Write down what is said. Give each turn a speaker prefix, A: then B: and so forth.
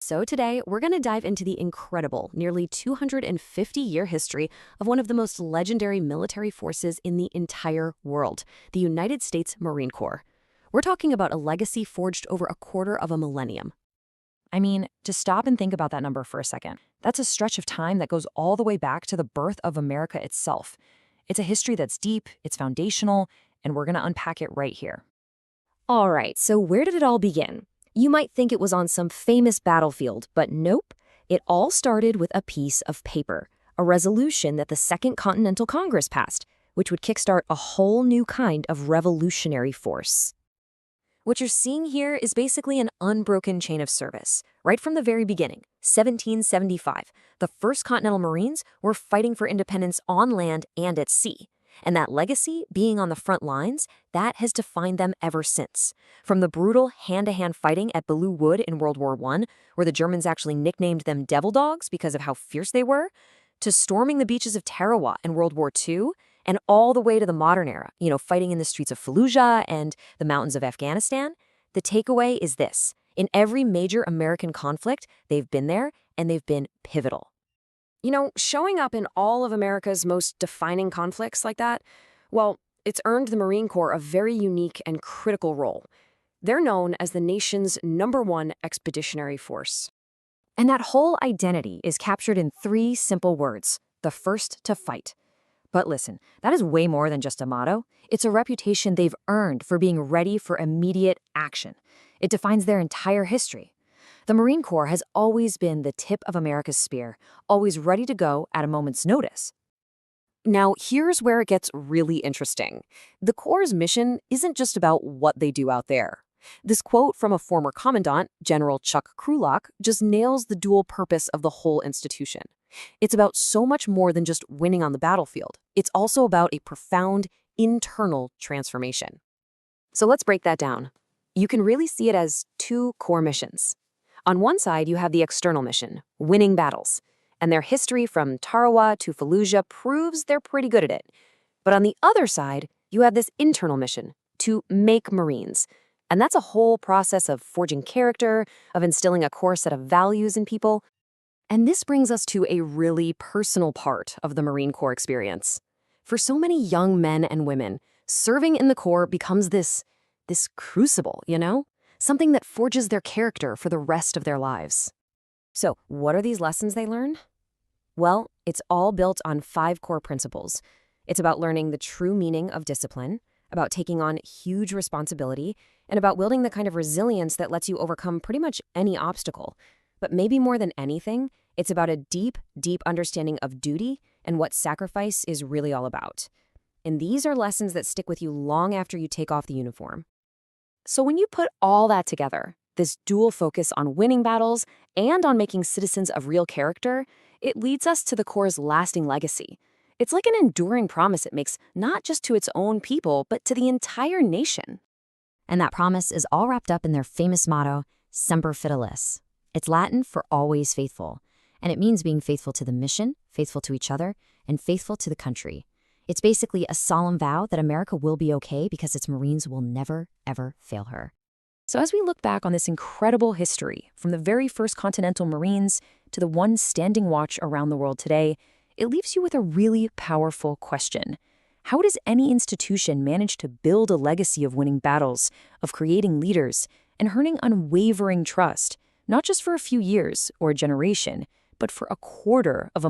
A: So today, we're going to dive into the incredible, nearly 250-year history of one of the most legendary military forces in the entire world, the United States Marine Corps. We're talking about a legacy forged over a quarter of a millennium.
B: I mean, to stop and think about that number for a second. That's a stretch of time that goes all the way back to the birth of America itself. It's a history that's deep, it's foundational, and we're going to unpack it right here.
A: All right, so where did it all begin? You might think it was on some famous battlefield, but nope. It all started with a piece of paper, a resolution that the Second Continental Congress passed, which would kickstart a whole new kind of revolutionary force. What you're seeing here is basically an unbroken chain of service. Right from the very beginning, 1775, the 1st Continental Marines were fighting for independence on land and at sea. And that legacy, being on the front lines, that has defined them ever since. From the brutal hand-to-hand fighting at Belleau Wood in World War I, where the Germans actually nicknamed them devil dogs because of how fierce they were, to storming the beaches of Tarawa in World War II, and all the way to the modern era, fighting in the streets of Fallujah and the mountains of Afghanistan, the takeaway is this. In every major American conflict, they've been there, and they've been pivotal. Showing up in all of America's most defining conflicts like that, well, it's earned the Marine Corps a very unique and critical role. They're known as the nation's #1 expeditionary force. And that whole identity is captured in 3 simple words: the first to fight. But listen, that is way more than just a motto. It's a reputation they've earned for being ready for immediate action. It defines their entire history. The Marine Corps has always been the tip of America's spear, always ready to go at a moment's notice. Now, here's where it gets really interesting. The Corps' mission isn't just about what they do out there. This quote from a former commandant, General Chuck Krulak, just nails the dual purpose of the whole institution. It's about so much more than just winning on the battlefield. It's also about a profound internal transformation. So let's break that down. You can really see it as 2 core missions. On one side, you have the external mission, winning battles. And their history from Tarawa to Fallujah proves they're pretty good at it. But on the other side, you have this internal mission, to make Marines. And that's a whole process of forging character, of instilling a core set of values in people. And this brings us to a really personal part of the Marine Corps experience. For so many young men and women, serving in the Corps becomes this crucible, Something that forges their character for the rest of their lives. So, what are these lessons they learn? Well, it's all built on 5 core principles. It's about learning the true meaning of discipline, about taking on huge responsibility, and about building the kind of resilience that lets you overcome pretty much any obstacle. But maybe more than anything, it's about a deep, deep understanding of duty and what sacrifice is really all about. And these are lessons that stick with you long after you take off the uniform. So when you put all that together, this dual focus on winning battles and on making citizens of real character, it leads us to the Corps' lasting legacy. It's like an enduring promise it makes not just to its own people, but to the entire nation. And that promise is all wrapped up in their famous motto, Semper Fi. It's Latin for always faithful, and it means being faithful to the mission, faithful to each other, and faithful to the country. It's basically a solemn vow that America will be okay because its Marines will never, ever fail her. So as we look back on this incredible history, from the very first Continental Marines to the one standing watch around the world today, it leaves you with a really powerful question. How does any institution manage to build a legacy of winning battles, of creating leaders, and earning unwavering trust, not just for a few years or a generation, but for a quarter of a